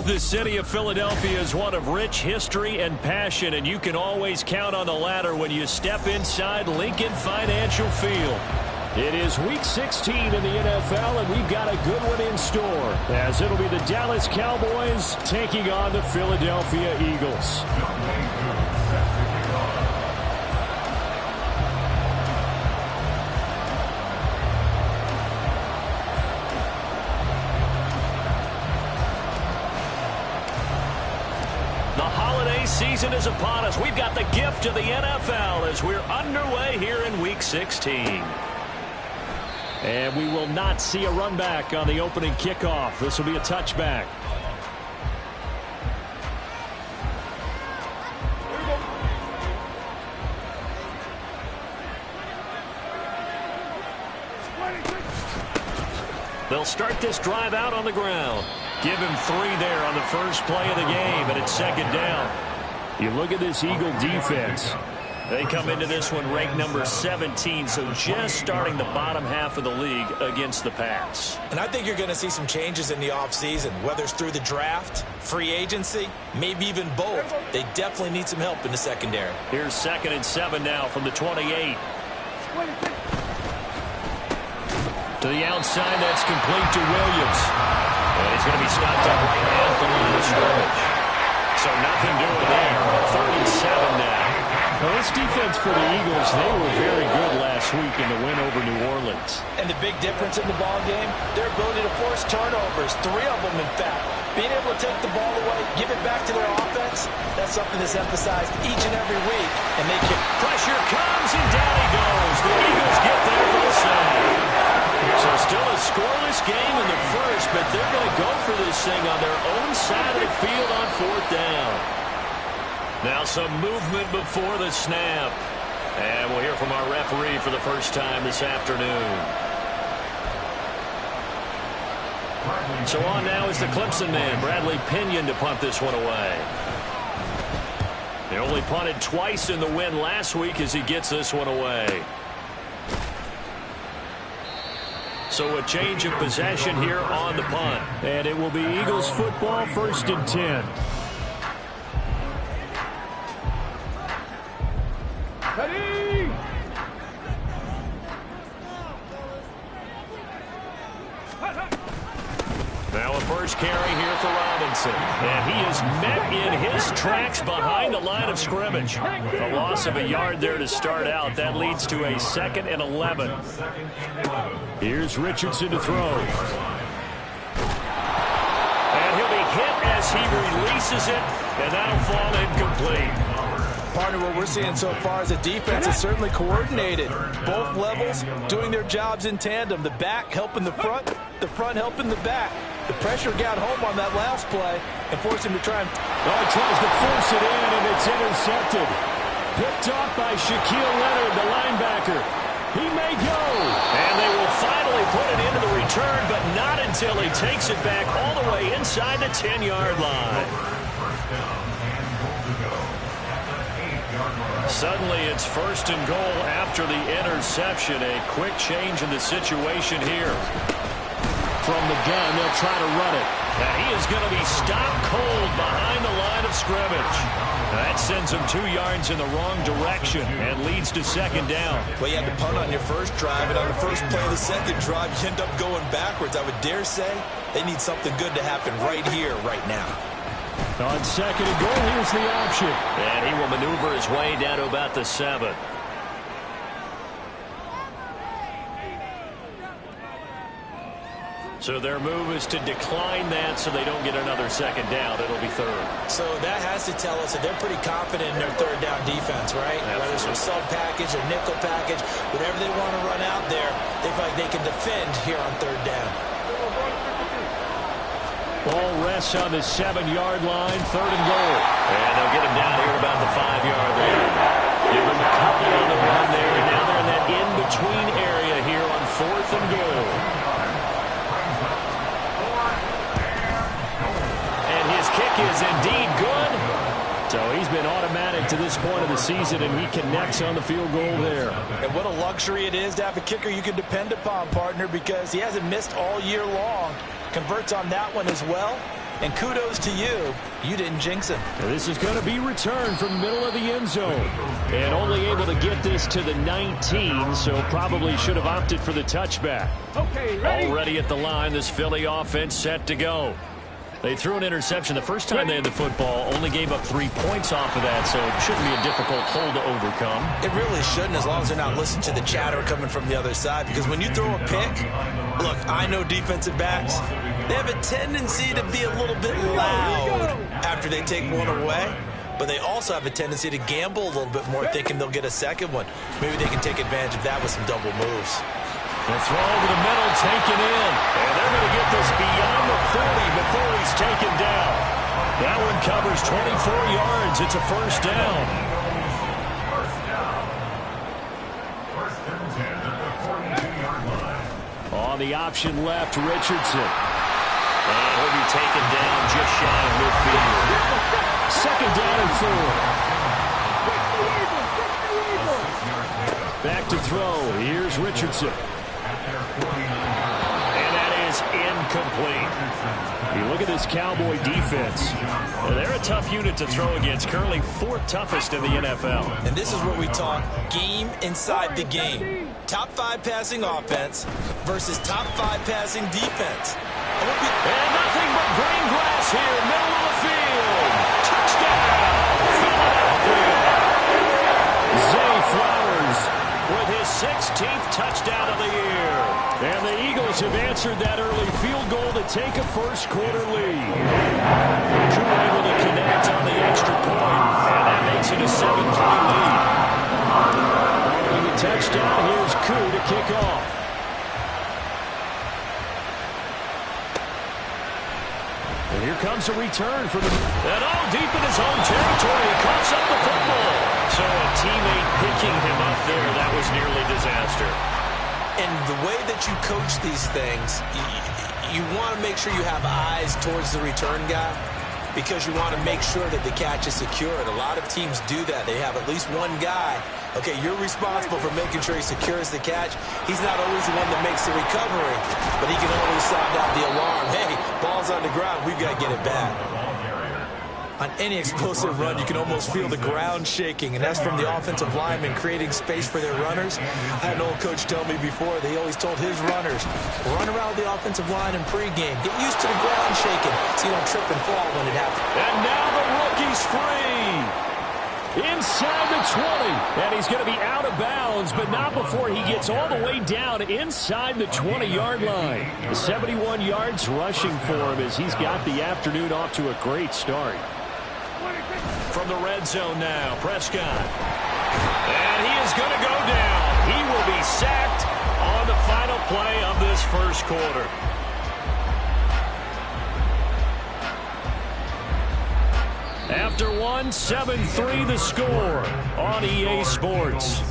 The city of Philadelphia is one of rich history and passion, and you can always count on the latter when you step inside Lincoln Financial Field. It is Week 16 in the NFL, and we've got a good one in store, as it'll be the Dallas Cowboys taking on the Philadelphia Eagles. Season is upon us. We've got the gift of the NFL as we're underway here in Week 16. And we will not see a run back on the opening kickoff. This will be a touchback. They'll start this drive out on the ground. Give him 3 there on the first play of the game, and it's second down. You look at this Eagle defense. They come into this one ranked number 17, so just starting the bottom half of the league against the pass. And I think you're going to see some changes in the offseason, whether it's through the draft, free agency, maybe even both. They definitely need some help in the secondary. Here's 2nd and 7 now from the 28. To the outside, that's complete to Williams. And he's going to be stopped up right at the line of scrimmage. So nothing doing there. 3rd and 7 now. Well, this defense for the Eagles, they were very good last week in the win over New Orleans. And the big difference in the ball game, their ability to force turnovers, 3 of them in fact. Being able to take the ball away, give it back to their offense, that's something that's emphasized each and every week. And they can... Pressure comes, and down he goes. The Eagles get there for the save. So still a scoreless game in the first, but they're going to go for this thing on their own side of the field on 4th down. Now some movement before the snap. And we'll hear from our referee for the first time this afternoon. So on now is the Clemson man, Bradley Pinion, to punt this one away. They only punted twice in the win last week as he gets this one away. So a change of possession here on the punt. And it will be Eagles football, 1st and 10. Ready! Now a first carry here for Robinson. And he is met in his tracks behind the line of scrimmage. A loss of a yard there to start out. That leads to a 2nd and 11. Here's Richardson to throw. And he'll be hit as he releases it. And that'll fall incomplete. Partner, what we're seeing so far is the defense is certainly coordinated. Both levels doing their jobs in tandem. The back helping the front helping the back. The pressure got home on that last play and forced him to try and... Well, he tries to force it in, and it's intercepted. Picked off by Shaquille Leonard, the linebacker. He may go. And they will finally put it into the return, but not until he takes it back all the way inside the 10-yard line. Suddenly it's 1st and goal after the interception. A quick change in the situation here. From the gun, they'll try to run it. And he is going to be stopped cold behind the line of scrimmage. That sends him 2 yards in the wrong direction and leads to 2nd down. Well, you had to punt on your first drive, and on the first play of the second drive, you end up going backwards. I would dare say they need something good to happen right here, right now. On 2nd and goal, here's the option. And he will maneuver his way down to about the 7. So their move is to decline that so they don't get another 2nd down. It'll be 3rd. So that has to tell us that they're pretty confident in their 3rd down defense, right? Absolutely. Whether it's a sub package or nickel package, whatever they want to run out there, they feel like they can defend here on 3rd down. Ball rests on the 7-yard line, 3rd and goal. And they'll get him down here about the 5-yard line. Give him a couple on the run there, and now they're in that in-between area here on 4th and goal. And his kick is indeed good. So he's been automatic to this point of the season, and he connects on the field goal there. And what a luxury it is to have a kicker you can depend upon, partner, because he hasn't missed all year long. Converts on that one as well. And kudos to you. You didn't jinx him. This is going to be returned from the middle of the end zone. And only able to get this to the 19, so probably should have opted for the touchback. Okay, ready? Already at the line, this Philly offense set to go. They threw an interception the first time they had the football, only gave up 3 points off of that, so it shouldn't be a difficult hole to overcome. It really shouldn't, as long as they're not listening to the chatter coming from the other side, because when you throw a pick, look, I know defensive backs, they have a tendency to be a little bit loud after they take one away, but they also have a tendency to gamble a little bit more, thinking they'll get a second one. Maybe they can take advantage of that with some double moves. The throw over the middle, taken in. And they're going to get this beyond the 40 before he's taken down. That one covers 24 yards. It's a first down. On the option left, Richardson. And he'll be taken down just shy of midfield. Second down and 4. Back to throw. Here's Richardson. And that is incomplete. You look at this Cowboy defense. They're a tough unit to throw against. Currently 4th toughest in the NFL. And this is where we talk game inside the game. Top 5 passing offense versus top 5 passing defense. And nothing but green grass here, middle of the field. Touchdown, Philadelphia. Zay Flowers with his 16th touchdown of the year. And the Eagles have answered that early field goal to take a first quarter lead. Koo able to connect on the extra point, and that makes it a 7-3 lead. Following the touchdown, here's Koo to kick off. And here comes a return for the... And all deep in his own territory, he coughs up the football. So a teammate picking him up there, that was nearly disaster. And the way that you coach these things, you want to make sure you have eyes towards the return guy because you want to make sure that the catch is secured. A lot of teams do that. They have at least one guy. Okay, you're responsible for making sure he secures the catch. He's not always the one that makes the recovery, but he can always sound out the alarm. Hey, ball's on the ground. We've got to get it back. On any explosive run, you can almost feel the ground shaking, and that's from the offensive linemen creating space for their runners. I had an old coach tell me before, they always told his runners, run around the offensive line in pregame. Get used to the ground shaking so you don't trip and fall when it happens. And now the rookie's free. Inside the 20, and he's going to be out of bounds, but not before he gets all the way down inside the 20-yard line. 71 yards rushing for him as he's got the afternoon off to a great start. From the red zone now, Prescott. And he is going to go down. He will be sacked on the final play of this first quarter. After 7-3 the score on EA Sports.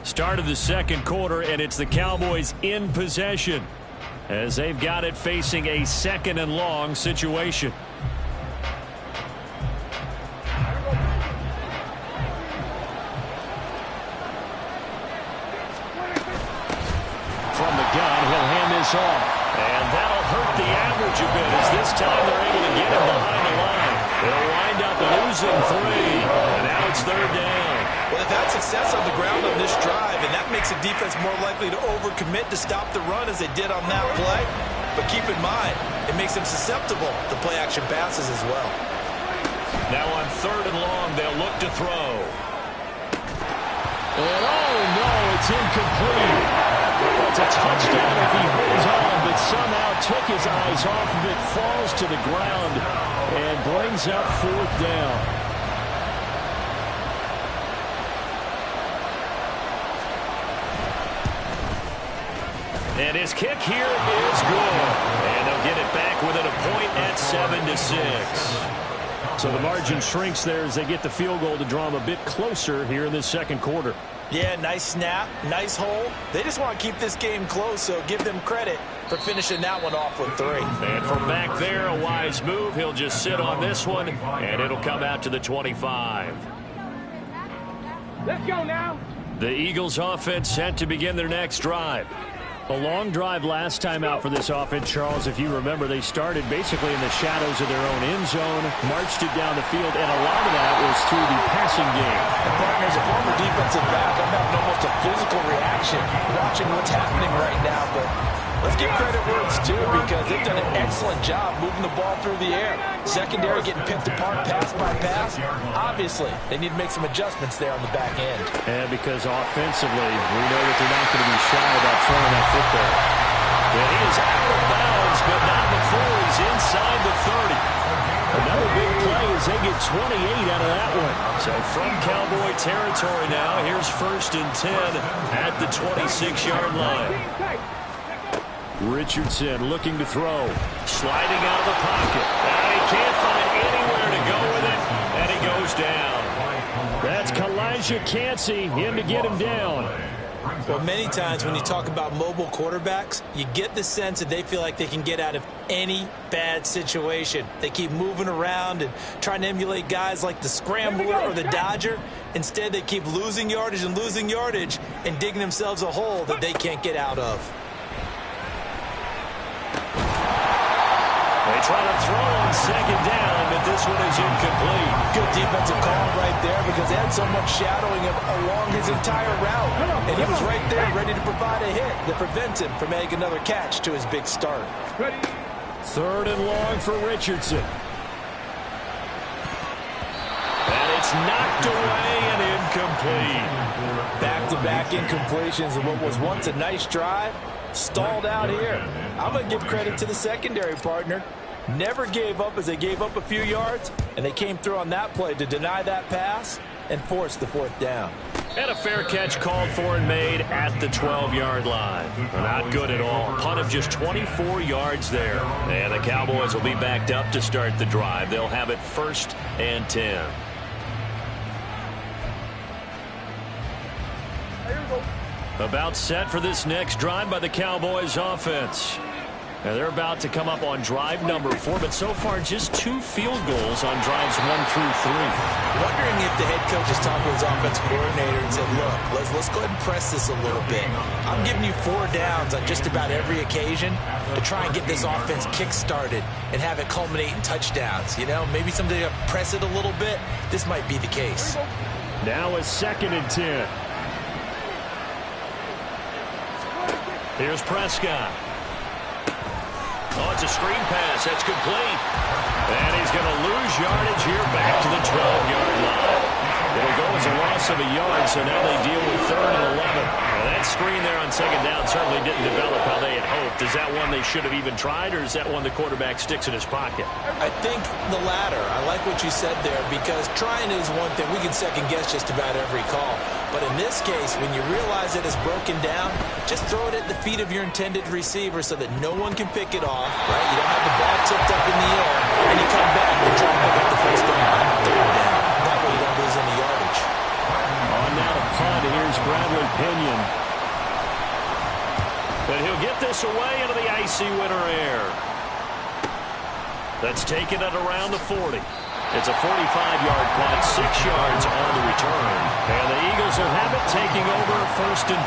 Start of the second quarter, and it's the Cowboys in possession as they've got it facing a 2nd and long situation. From the gun, he'll hand this off. And that'll hurt the average a bit as this time they're able to get him behind the line. They'll wind up losing 3. And now it's 3rd down. Well, they've had success on the ground on this drive, and that makes a defense more likely to overcommit to stop the run as they did on that play. But keep in mind, it makes them susceptible to play-action passes as well. Now on 3rd and long, they'll look to throw. And oh, no, it's incomplete. It's a touchdown if he holds on, but somehow took his eyes off of it, falls to the ground, and brings up 4th down. And his kick here is good. And they'll get it back within a point at 7-6. So the margin shrinks there as they get the field goal to draw them a bit closer here in this second quarter. Yeah, nice snap, nice hole. They just want to keep this game close, so give them credit for finishing that one off with 3. And from back there, a wise move. He'll just sit on this one, and it'll come out to the 25. Let's go now. The Eagles offense set to begin their next drive. A long drive last time out for this offense, Charles. If you remember, they started basically in the shadows of their own end zone, marched it down the field, and a lot of that was through the passing game. And partner, as a former defensive back, I'm having almost a physical reaction watching what's happening right now. But let's give credit where it's due, because they've done an excellent job moving the ball through the air. Secondary getting picked apart pass by pass. Obviously, they need to make some adjustments there on the back end. And because offensively, we know that they're not going to be shy about throwing that football. And he is out of bounds, but not before he's inside the 30. Another big play as they get 28 out of that one. So from Cowboy territory now, here's 1st and 10 at the 26-yard line. Richardson looking to throw. Sliding out of the pocket. And he can't find anywhere to go with it. And he goes down. That's Kalijah Kancey in to get him down. Well, many times when you talk about mobile quarterbacks, you get the sense that they feel like they can get out of any bad situation. They keep moving around and trying to emulate guys like the Scrambler or the Dodger. Instead, they keep losing yardage and digging themselves a hole that they can't get out of. They try to throw on 2nd down, but this one is incomplete. Good defensive call right there, because they had someone shadowing him along his entire route. And he was right there ready to provide a hit that prevents him from making another catch to his big start. 3rd and long for Richardson. And it's knocked away and incomplete. Back-to-back incompletions of what was once a nice drive. Stalled out here. I'm going to give credit to the secondary, partner. Never gave up as they gave up a few yards, and they came through on that play to deny that pass and force the 4th down. And a fair catch called for and made at the 12-yard line. Not good at all. Punt of just 24 yards there. And the Cowboys will be backed up to start the drive. They'll have it 1st and 10. About set for this next drive by the Cowboys offense. And they're about to come up on drive number 4, but so far just 2 field goals on drives 1 through 3. Wondering if the head coach is talking to his offensive coordinator and said, look, let's go ahead and press this a little bit. I'm giving you 4 downs on just about every occasion to try and get this offense kick-started and have it culminate in touchdowns. You know, maybe someday to press it a little bit. This might be the case. Now a 2nd and 10. Here's Prescott. Oh, it's a screen pass. That's complete. And he's going to lose yardage here back to the 12-yard line. It'll go as a loss of a yard, so now they deal with 3rd and 11. Well, that screen there on 2nd down certainly didn't develop how they had hoped. Is that one they should have even tried, or is that one the quarterback sticks in his pocket? I think the latter. I like what you said there, because trying is one thing. We can second-guess just about every call. But in this case, when you realize that it's broken down, just throw it at the feet of your intended receiver so that no one can pick it off, right? You don't have the ball tipped up in the air, and you come back and try and pick up the first down on 3rd down. That way you don't lose any yardage. On now to punt, here's Bradley Pinion. But he'll get this away into the icy winter air. That's taken at around the 40. It's a 45-yard punt, 6 yards on the return. And the Eagles will have it, taking over 1st and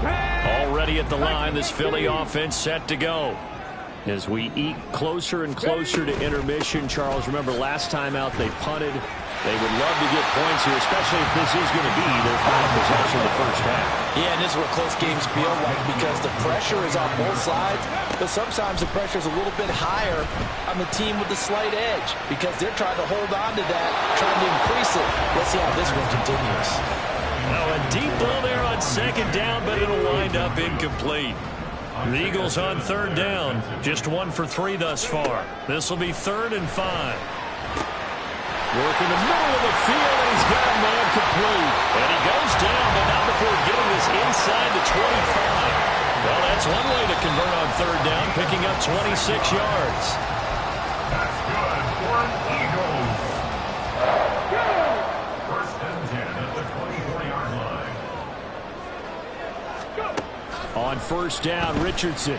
10. Already at the line, this Philly offense set to go. As we eat closer and closer to intermission, Charles, remember last time out they punted. They would love to get points here, especially if this is going to be their final possession of the first half. Yeah, and this is what close games feel like, because the pressure is on both sides, but sometimes the pressure is a little bit higher on the team with the slight edge, because they're trying to hold on to that, trying to increase it. Let's see how this one continues. Now a deep ball there on 2nd down, but it'll wind up incomplete. The Eagles on 3rd down, just 1 for 3 thus far. This will be 3rd and 5. Working the middle of the field, and he's got a man complete. And he goes down, but not before getting this inside the 25. Well, that's one way to convert on 3rd down, picking up 26 yards. That's good for Eagles. First and 10 at the 24-yard line. On 1st down, Richardson.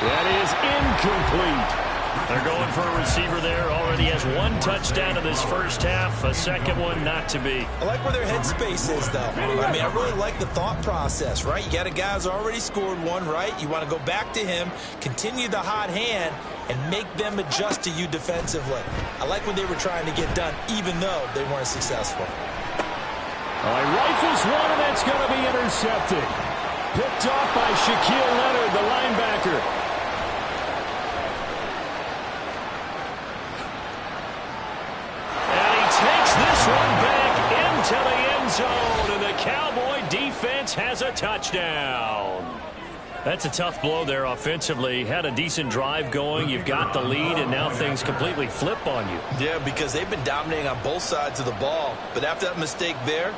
That is incomplete. They're going for a receiver there. Already has one touchdown in this first half. A second one not to be. I like where their headspace is, though. I mean, I really like the thought process, right? You got a guy who's already scored one, right? You want to go back to him, continue the hot hand, and make them adjust to you defensively. I like what they were trying to get done, even though they weren't successful. He rifles one, and that's going to be intercepted. Picked off by Shaquille Leonard, the linebacker. One back into the end zone, and the Cowboy defense has a touchdown. That's a tough blow there offensively. Had a decent drive going. You've got the lead, and now things completely flip on you. Yeah, because they've been dominating on both sides of the ball. But after that mistake there,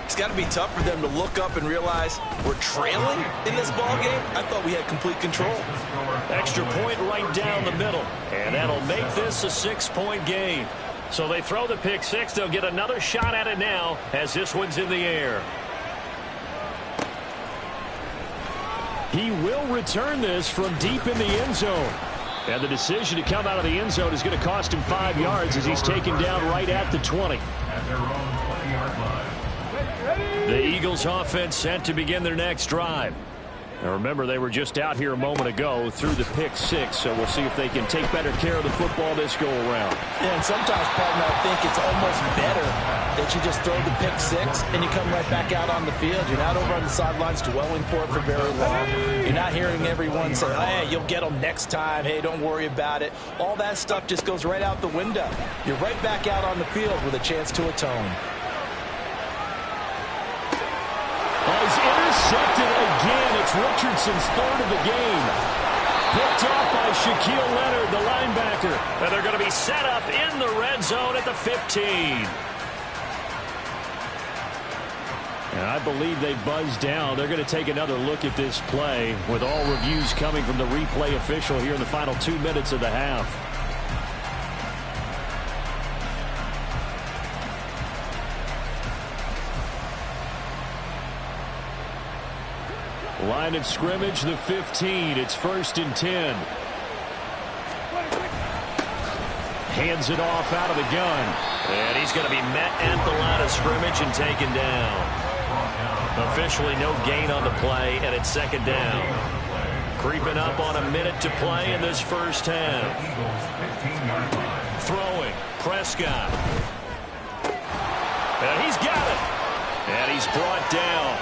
it's got to be tough for them to look up and realize we're trailing in this ball game. I thought we had complete control. Extra point right down the middle, and that'll make this a 6-point game. So they throw the pick six. They'll get another shot at it now as this one's in the air. He will return this from deep in the end zone. And the decision to come out of the end zone is going to cost him 5 yards as he's taken down right at the 20. At their own 20-yard line. The Eagles offense set to begin their next drive. Now remember, they were just out here a moment ago through the pick six, so we'll see if they can take better care of the football this go around. Yeah, and sometimes, partner, I think it's almost better that you just throw the pick six and you come right back out on the field. You're not over on the sidelines dwelling for it for very long. You're not hearing everyone say, hey, you'll get them next time. Hey, don't worry about it. All that stuff just goes right out the window. You're right back out on the field with a chance to atone. He's intercepted again. It's Richardson's third of the game. Picked off by Shaquille Leonard, the linebacker. And they're going to be set up in the red zone at the 15. And I believe they buzzed down. They're going to take another look at this play with all reviews coming from the replay official here in the final 2 minutes of the half. Line of scrimmage, the 15. It's 1st and 10. Hands it off out of the gun. And he's going to be met at the line of scrimmage and taken down. Officially no gain on the play, and it's 2nd down. Creeping up on a minute to play in this first half. Throwing, Prescott. And he's got it. And he's brought down.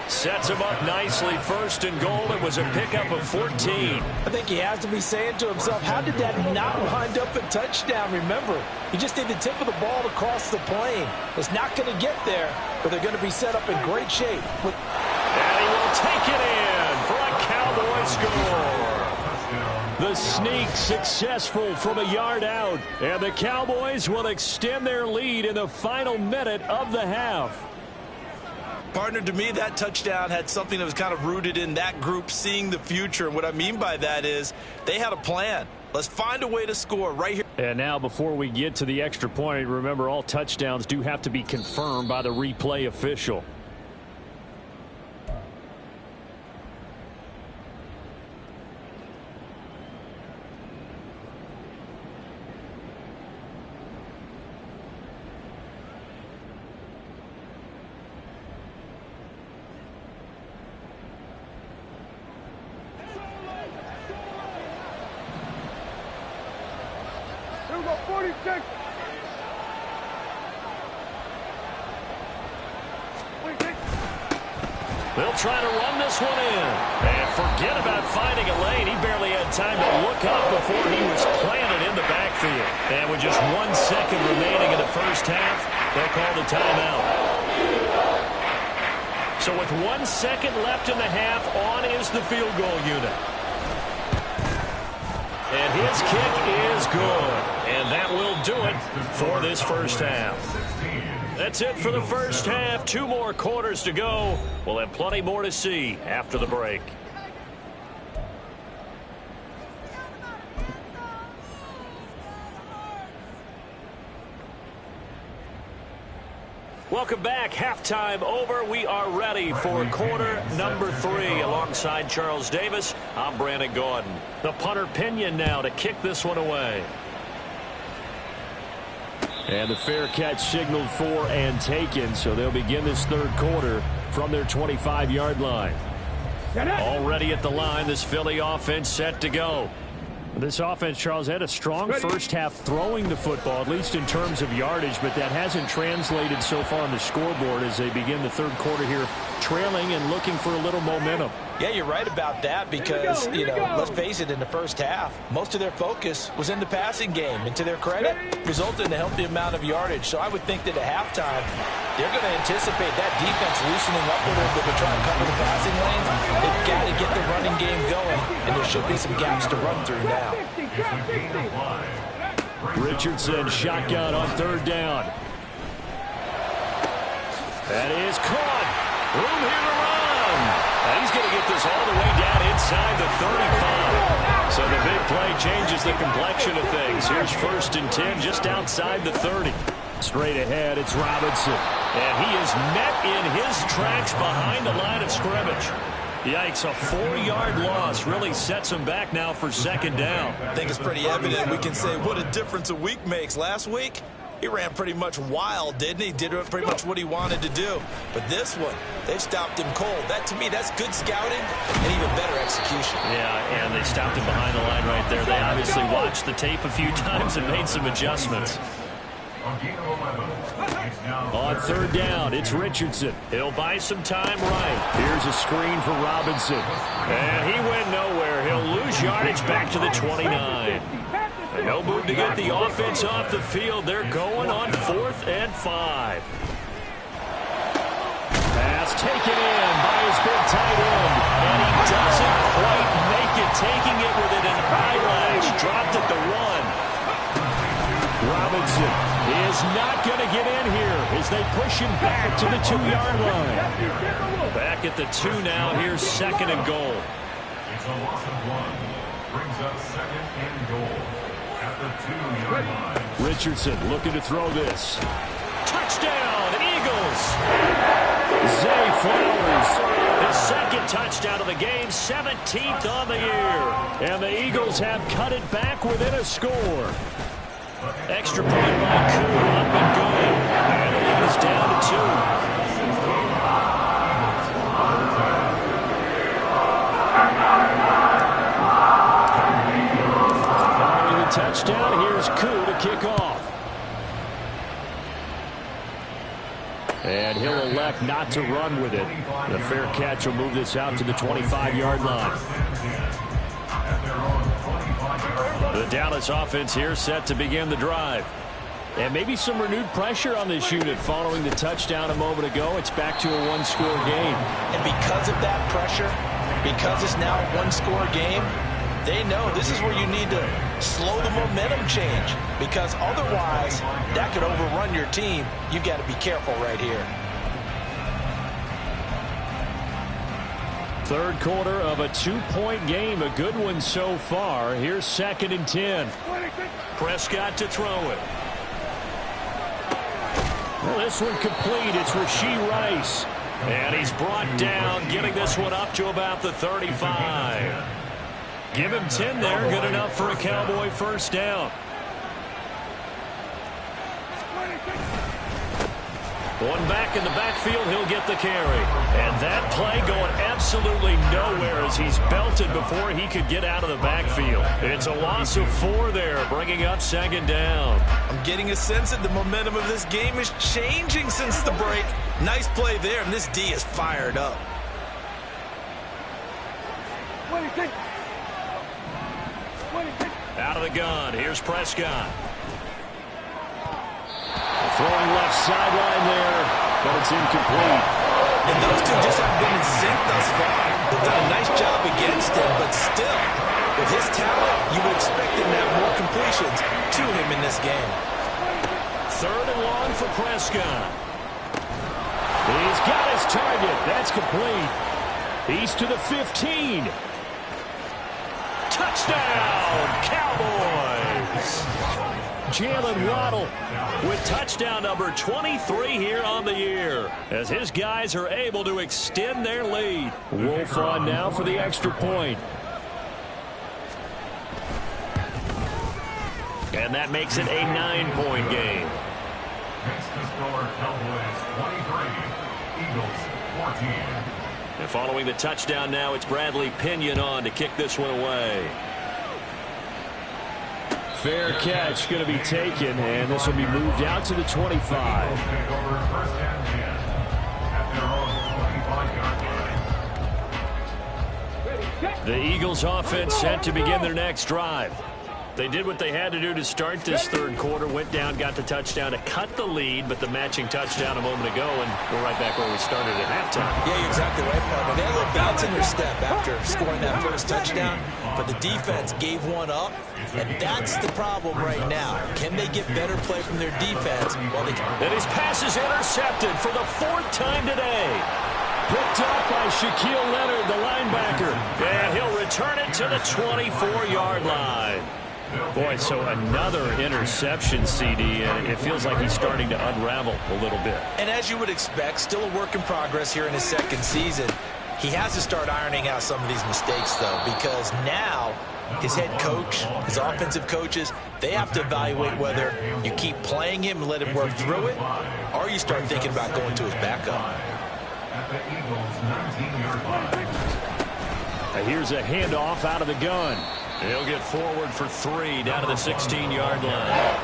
Sets him up nicely. 1st and goal. It was a pickup of 14. I think he has to be saying to himself, how did that not wind up a touchdown? Remember, he just did the tip of the ball to cross the plane. It's not going to get there, but they're going to be set up in great shape. And he will take it in for a Cowboy score. The sneak successful from a yard out. And the Cowboys will extend their lead in the final minute of the half. Partner, to me, that touchdown had something that was kind of rooted in that group seeing the future. And what I mean by that is they had a plan. Let's find a way to score right here. And now, before we get to the extra point, remember, all touchdowns do have to be confirmed by the replay official. They'll try to run this one in. And forget about finding a lane. He barely had time to look up before he was planted in the backfield. And with just 1 second remaining in the first half, they'll call the timeout. So with 1 second left in the half, on is the field goal unit. And his kick is good. And that will do it for this first half. That's it for the first half. 2 more quarters to go. We'll have plenty more to see after the break. Welcome back. Halftime over. We are ready for quarter number 3. Alongside Charles Davis, I'm Brandon Gaudin. The punter Pinion now to kick this one away. And the fair catch signaled for and taken, so they'll begin this third quarter from their 25-yard line. Already at the line, this Philly offense set to go. This offense, Charles, had a strong first half throwing the football, at least in terms of yardage, but that hasn't translated so far on the scoreboard as they begin the third quarter here, trailing and looking for a little momentum. Yeah, you're right about that because, let's face it, in the first half, most of their focus was in the passing game. And to their credit, resulted in a healthy amount of yardage. So I would think that at halftime, they're going to anticipate that defense loosening up a little bit to try and cover the passing lanes. They've got to get the running game going, and there should be some gaps to run through now. Richardson shotgun on third down. That is caught. Room here to run. And he's going to get this all the way down inside the 35. So the big play changes the complexion of things. Here's 1st and 10 just outside the 30. Straight ahead, it's Robinson. And he is met in his tracks behind the line of scrimmage. Yikes, a 4-yard loss really sets him back now for 2nd down. I think it's pretty evident. We can say what a difference a week makes. Last week, he ran pretty much wild, didn't he? Did pretty much what he wanted to do. But this one, they stopped him cold. That, to me, that's good scouting and even better execution. Yeah, and they stopped him behind the line right there. They obviously watched the tape a few times and made some adjustments. On 3rd down, it's Richardson. He'll buy some time right. Here's a screen for Robinson. And he went nowhere. He'll lose yardage back to the 29. And no move to get the offense off the field. They're going on 4th and 5. Pass taken in by his big tight end. And he doesn't quite make it, taking it with it in eyelash. Dropped at the 1. Robinson is not going to get in here as they push him back to the 2-yard line. Back at the 2 now. Here's 2nd and goal. It's a loss of 1. Brings up 2nd and goal at the 2-yard line. Richardson looking to throw this. Touchdown, Eagles! Zay Flowers, his 2nd touchdown of the game, 17th on the year. And the Eagles have cut it back within a score. Extra point by Koo, up and good. And the lead is down to 2. The touchdown, here's Koo to kick off. And he'll elect not to run with it. The fair catch will move this out to the 25-yard line. The Dallas offense here set to begin the drive. And maybe some renewed pressure on this unit following the touchdown a moment ago. It's back to a 1-score game. And because of that pressure, because it's now a 1-score game, they know this is where you need to slow the momentum change. Because otherwise, that could overrun your team. You've got to be careful right here. Third quarter of a 2-point game, a good one so far. Here's 2nd and 10. Prescott to throw it. Well, this one complete. It's Rashee Rice. And he's brought down, getting this one up to about the 35. Give him 10 there, good enough for a Cowboy 1st down. One back in the backfield, he'll get the carry. And that play going absolutely nowhere as he's belted before he could get out of the backfield. It's a loss of 4 there, bringing up 2nd down. I'm getting a sense that the momentum of this game is changing since the break. Nice play there, and this D is fired up. Out of the gun, here's Prescott. Throwing left sideline there, but it's incomplete. And those two just haven't been in sync thus far. They've done a nice job against him, but still, with his talent, you would expect him to have more completions to him in this game. 3rd and long for Prescott. He's got his target. That's complete. He's to the 15. Touchdown, Cowboys! Jalen Waddle with touchdown number 23 here on the year, as his guys are able to extend their lead. Wolf on now for the extra point. And that makes it a 9-point game. Next to score, Cowboys 23, Eagles 14. And following the touchdown now, it's Bradley Pinion on to kick this one away. Fair catch going to be taken, and this will be moved out to the 25. Take over first and 10 at their own 25-yard line. The Eagles offense set to begin their next drive. They did what they had to do to start this third quarter, went down, got the touchdown to cut the lead, but the matching touchdown a moment ago, and we're right back where we started at halftime. Yeah, you're exactly right, partner. They had a little bounce in their step after scoring that first touchdown, but the defense gave one up, and that's the problem right now. Can they get better play from their defense? And his pass is intercepted for the 4th time today. Picked up by Shaquille Leonard, the linebacker, and he'll return it to the 24-yard line. Boy, so another interception, CD, and it feels like he's starting to unravel a little bit. And as you would expect, still a work in progress here in his second season. He has to start ironing out some of these mistakes, though, because now his head coach, his offensive coaches, they have to evaluate whether you keep playing him and let him work through it, or you start thinking about going to his backup. At the Eagles 19-yard line. And here's a handoff out of the gun. He'll get forward for 3 down to the 16-yard line.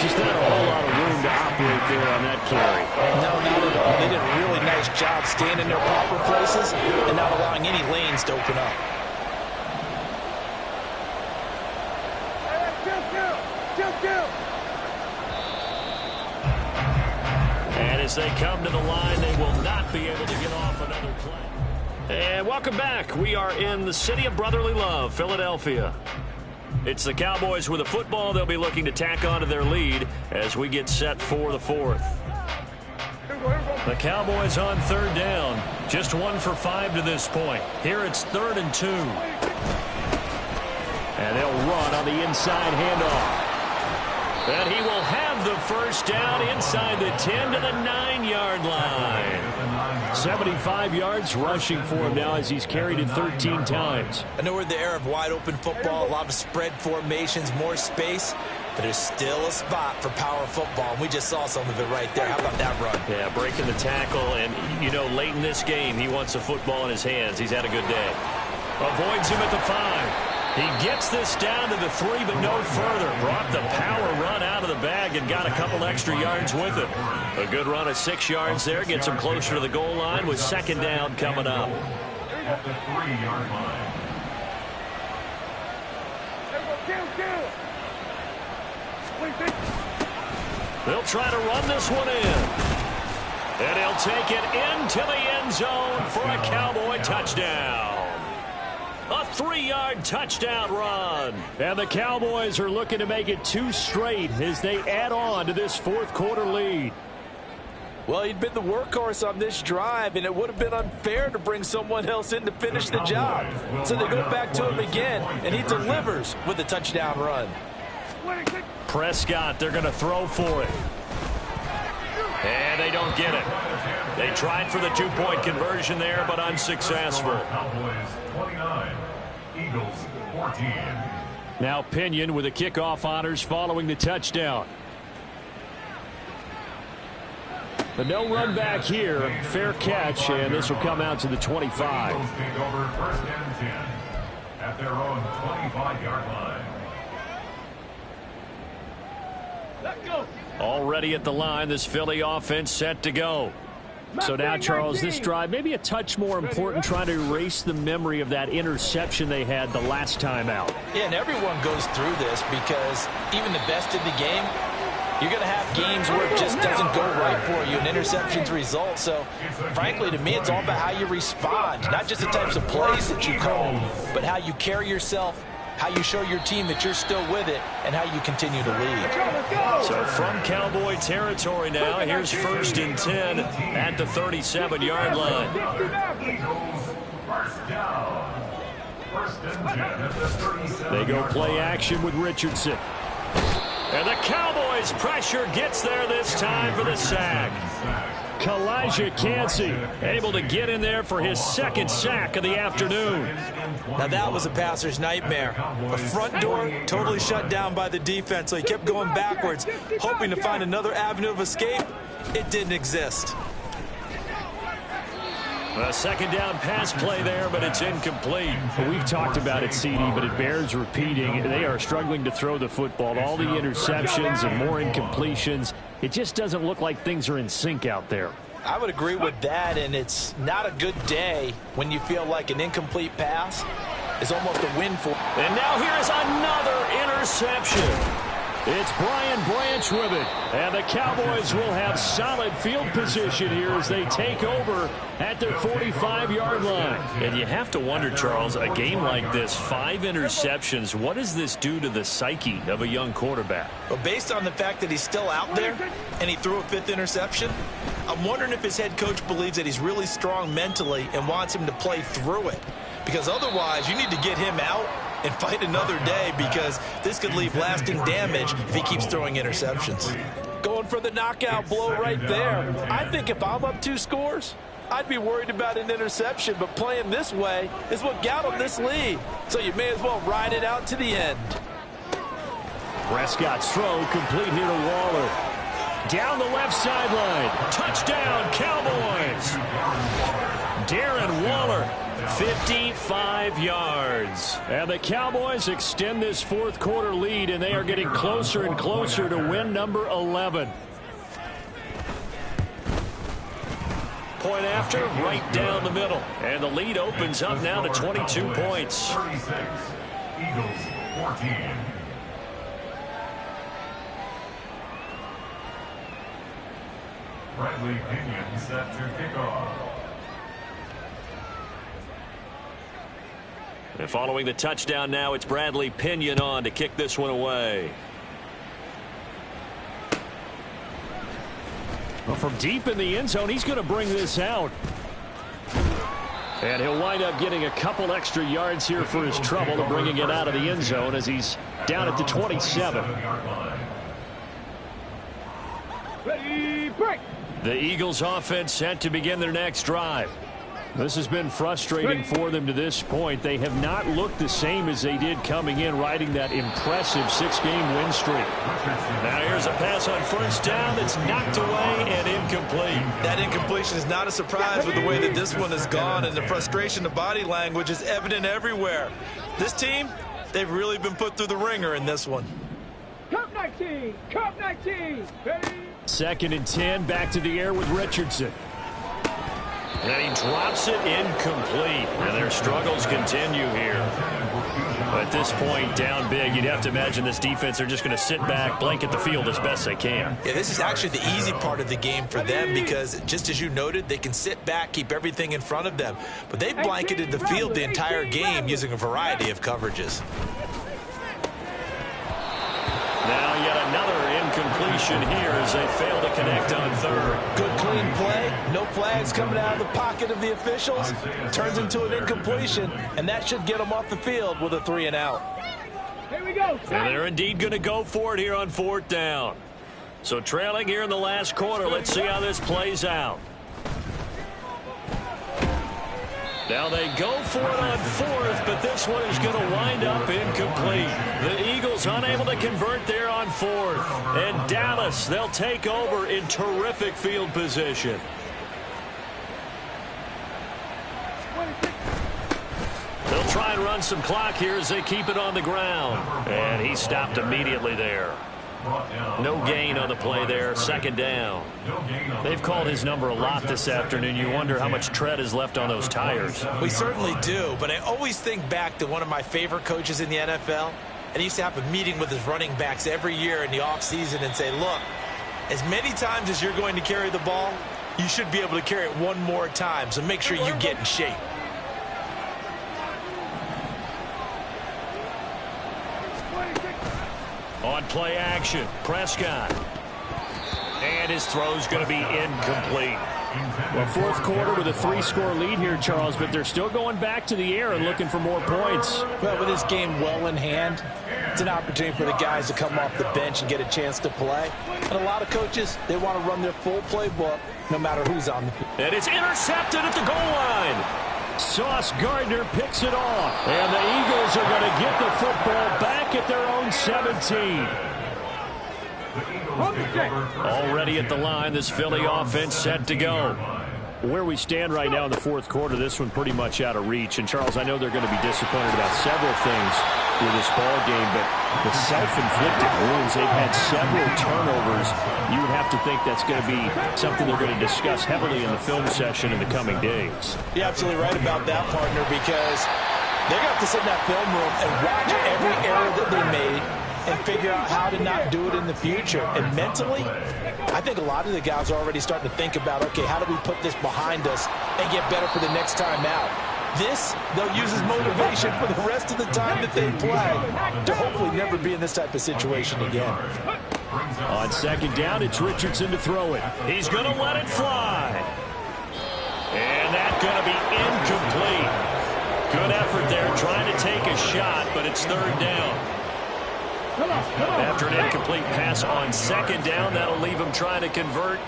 Just not a whole lot of room to operate there on that carry. No, not at all. They did a really nice job staying in their proper places and not allowing any lanes to open up. And as they come to the line, they will not be able to get off another play. And welcome back. We are in the city of brotherly love, Philadelphia. It's the Cowboys with a football. They'll be looking to tack on to their lead as we get set for the 4th. The Cowboys on 3rd down. Just 1 for 5 to this point. Here it's 3rd and 2. And they'll run on the inside handoff. And he will have the first down inside the 10 to the 9-yard line. 75 yards rushing for him now as he's carried it 13 times. I know we're in the era of wide-open football, a lot of spread formations, more space, but there's still a spot for power football, and we just saw some of it right there. How about that run? Yeah, breaking the tackle, and, you know, late in this game, he wants the football in his hands. He's had a good day. Avoids him at the 5. He gets this down to the 3, but no further. Brought the power run out of the bag and got a couple extra yards with it. A good run of 6 yards there. Gets him closer to the goal line with 2nd down coming up. At the 3-yard line. They'll try to run this one in. And he'll take it into the end zone for a Cowboy touchdown. A 3-yard touchdown run. And the Cowboys are looking to make it 2 straight as they add on to this 4th quarter lead. Well, he'd been the workhorse on this drive, and it would have been unfair to bring someone else in to finish the job. So they go back to him again, and he delivers with a touchdown run. Prescott, they're going to throw for it. And they don't get it. They tried for the 2-point conversion there, but unsuccessful. Cowboys 29, Eagles 14. Now Pinion with the kickoff honors following the touchdown. The no run back here. Fair catch, and this will come out to the 25. Eagles take over first and 10 at their own 25-yard line. Already at the line, this Philly offense set to go. So now, Charles, this drive maybe a touch more important, trying to erase the memory of that interception they had the last time out. Yeah, and everyone goes through this because even the best in the game, you're going to have games where it just doesn't go right for you, and interceptions result. So, frankly, to me, it's all about how you respond, not just the types of plays that you call, but how you carry yourself, how you show your team that you're still with it, and how you continue to lead. So from Cowboy territory now, here's 1st and 10 at the 37-yard line. Eagles first down. 1st and 10 at the 37. They go play action with Richardson. And the Cowboys' pressure gets there this time for the sack. Calijah Kancey able to get in there for his second sack of the afternoon. Now that was a passer's nightmare. The front door totally shut down by the defense, so he kept going backwards, hoping to find another avenue of escape. It didn't exist. A second down pass play there, but it's incomplete. Well, we've talked about it, CD, but it bears repeating. They are struggling to throw the football. All the interceptions and more incompletions. It just doesn't look like things are in sync out there. I would agree with that, and it's not a good day when you feel like an incomplete pass is almost a win for. And now here's another interception. It's Brian Branch with it. And the Cowboys will have solid field position here as they take over at their 45-yard line. And you have to wonder, Charles, a game like this, 5 interceptions, what does this do to the psyche of a young quarterback? Well, based on the fact that he's still out there and he threw a 5th interception, I'm wondering if his head coach believes that he's really strong mentally and wants him to play through it. Because otherwise, you need to get him out and fight another day, because this could leave lasting damage if he keeps throwing interceptions. Going for the knockout blow right there. I think if I'm up 2 scores, I'd be worried about an interception, but playing this way is what got him this lead. So you may as well ride it out to the end. Prescott's throw complete here to Waller. Down the left sideline. Touchdown, Cowboys. Darren Waller, 55 yards. And the Cowboys extend this 4th quarter lead, and they are getting closer and closer to win number 11. Point after, right down the middle. And the lead opens up now to 22 points. 36, Eagles 14. Bradley Pinion set to kick off. And following the touchdown now, it's Bradley Pinion on to kick this one away. Well, from deep in the end zone, he's going to bring this out. And he'll wind up getting a couple extra yards here for his trouble to bringing it out of the end zone as he's down at the 27. Ready, break. The Eagles offense set to begin their next drive. This has been frustrating for them to this point. They have not looked the same as they did coming in, riding that impressive 6-game win streak. Now here's a pass on first down that's knocked away and incomplete. That incompletion is not a surprise with the way that this one has gone, and the frustration of body language is evident everywhere. This team, they've really been put through the ringer in this one. Cup 19, Cup 19. Ready. 2nd and 10, back to the air with Richardson. And he drops it incomplete. And their struggles continue here. At this point, down big, you'd have to imagine this defense are just going to sit back, blanket the field as best they can. Yeah, this is actually the easy part of the game for them, because just as you noted, they can sit back, keep everything in front of them. But they've blanketed the field the entire game using a variety of coverages. Now yet another incompletion here as they fail to connect on 3rd. Good clean play. No flags coming out of the pocket of the officials. Turns into an incompletion, and that should get them off the field with a 3 and out. Here we go. And they're indeed going to go for it here on 4th down. So trailing here in the last quarter. Let's see how this plays out. Now they go for it on 4th, but this one is going to wind up incomplete. The Eagles unable to convert there on 4th. And Dallas, they'll take over in terrific field position. They'll try and run some clock here as they keep it on the ground. And he stopped immediately there. No gain on the play there, 2nd down. They've called his number a lot this afternoon. You wonder how much tread is left on those tires. We certainly do, but I always think back to one of my favorite coaches in the NFL. And he used to have a meeting with his running backs every year in the offseason and say, look, as many times as you're going to carry the ball, you should be able to carry it one more time, so make sure you get in shape. On play action, Prescott. And his throw's going to be incomplete. Well, 4th quarter with a 3-score lead here, Charles, but they're still going back to the air and looking for more points. Well, with this game well in hand, It's an opportunity for the guys to come off the bench and get a chance to play. And a lot of coaches, they want to run their full playbook no matter who's on the field. And it's intercepted at the goal line. Sauce Gardner picks it off. And the Eagles are going to get the football back at their own 17. Already at the line, this Philly offense set to go. Where we stand right now in the fourth quarter, this one pretty much out of reach. And, Charles, I know they're going to be disappointed about several things with this ball game, but the self-inflicted wounds, they've had several turnovers. You would have to think that's going to be something they're going to discuss heavily in the film session in the coming days. You're absolutely right about that, partner, because they're going to have to sit in that film room and watch every error that they made and figure out how to not do it in the future. And mentally, I think a lot of the guys are already starting to think about, okay, how do we put this behind us and get better for the next time out? This, they'll use as motivation for the rest of the time that they play to hopefully never be in this type of situation again. On second down, it's Richardson to throw it. He's going to let it fly. And that's going to be incomplete. Good effort there trying to take a shot, but it's third down. After an incomplete pass on second down, that'll leave him trying to convert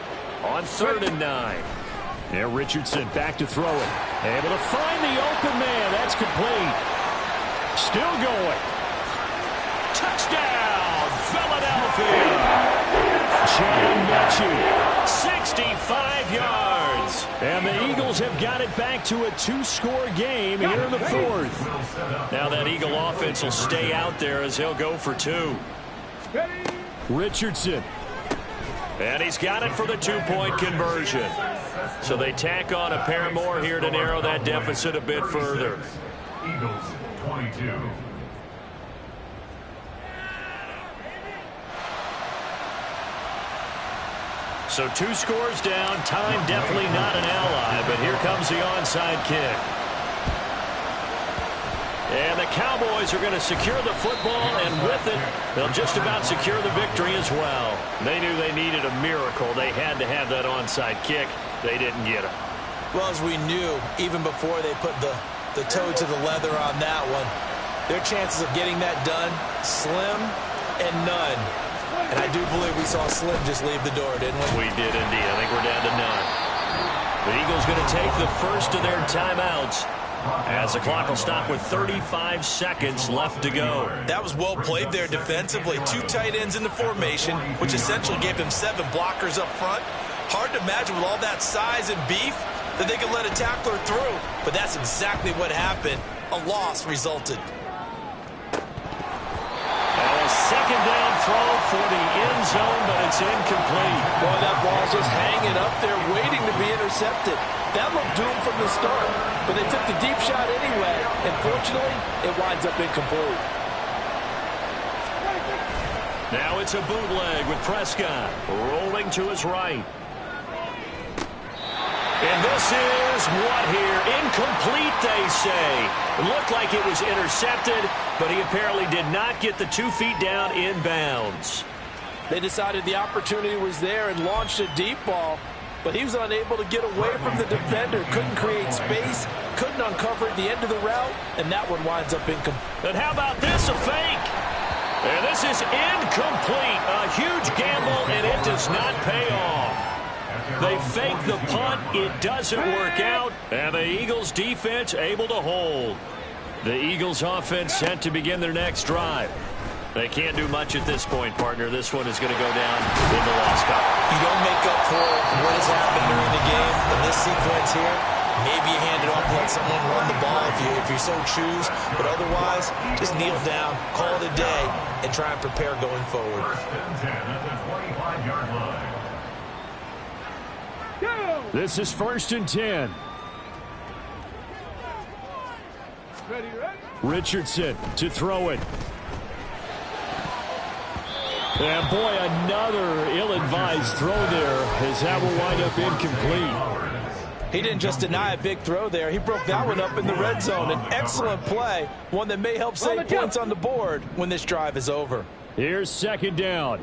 on 3rd and 9. Now Richardson back to throw it. Able to find the open man. That's complete. Still going. Touchdown, Philadelphia. John Mechie, 65 yards. And the Eagles have got it back to a 2-score game here in the fourth. Now that Eagle offense will stay out there as he'll go for 2. Richardson. And he's got it for the 2-point conversion. So they tack on a pair more here to narrow that deficit a bit further. Eagles 22. So 2 scores down. Time definitely not an ally, but here comes the onside kick. And the Cowboys are going to secure the football, and with it, they'll just about secure the victory as well. They knew they needed a miracle. They had to have that onside kick. They didn't get it. Well, as we knew, even before they put the toe to the leather on that one, their chances of getting that done, slim and none. And I do believe we saw Slim just leave the door, didn't we? We did indeed. I think we're down to none. The Eagles going to take the first of their timeouts as the clock will stop with 35 seconds left to go. That was well played there defensively. 2 tight ends in the formation, which essentially gave them 7 blockers up front. Hard to imagine with all that size and beef that they could let a tackler through. But that's exactly what happened. A loss resulted. A second down throw for the end zone, but it's incomplete. Boy, that ball's just hanging up there waiting to be intercepted. That looked doomed from the start, but they took the deep shot anyway, and fortunately, it winds up incomplete. Now it's a bootleg with Prescott rolling to his right. And this is what here? Incomplete, they say. It looked like it was intercepted, but he apparently did not get the 2 feet down in bounds. They decided the opportunity was there and launched a deep ball, but he was unable to get away from the defender. Couldn't create space, couldn't uncover at the end of the route, and that one winds up incomplete. And how about this, a fake? And this is incomplete. A huge gamble, and it does not pay off. They fake the punt. It doesn't work out. And the Eagles defense able to hold. The Eagles offense set to begin their next drive. They can't do much at this point, partner. This one is going to go down in the loss column. You don't make up for what has happened during the game in this sequence here. Maybe you hand it off, let someone run the ball if you so choose. But otherwise, just kneel down, call it a day, and try and prepare going forward. First and 10 at the 25-yard line. This is 1st and 10. Ready, ready? Richardson to throw it. And boy, another ill-advised throw there as that will wind up incomplete. He didn't just deny a big throw there. He broke that one up in the red zone. An excellent play, one that may help save points on the board when this drive is over. Here's 2nd down.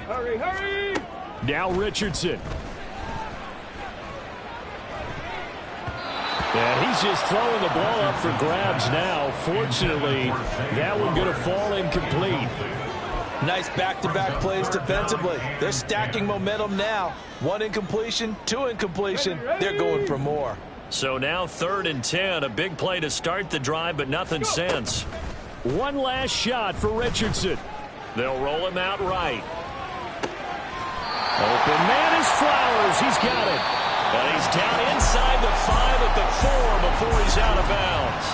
Hurry, hurry! Now Richardson. And he's just throwing the ball up for grabs now. Fortunately, that one going to fall incomplete. Nice back-to-back plays defensively. They're stacking momentum now. 1 incompletion, 2 incompletion. They're going for more. So now 3rd and 10. A big play to start the drive, but nothing since. One last shot for Richardson. They'll roll him out right. Open man is Flowers. He's got it. And he's down inside the 5 at the 4 before he's out of bounds.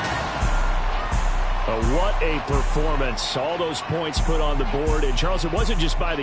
What a performance. All those points put on the board. And, Charles, it wasn't just by the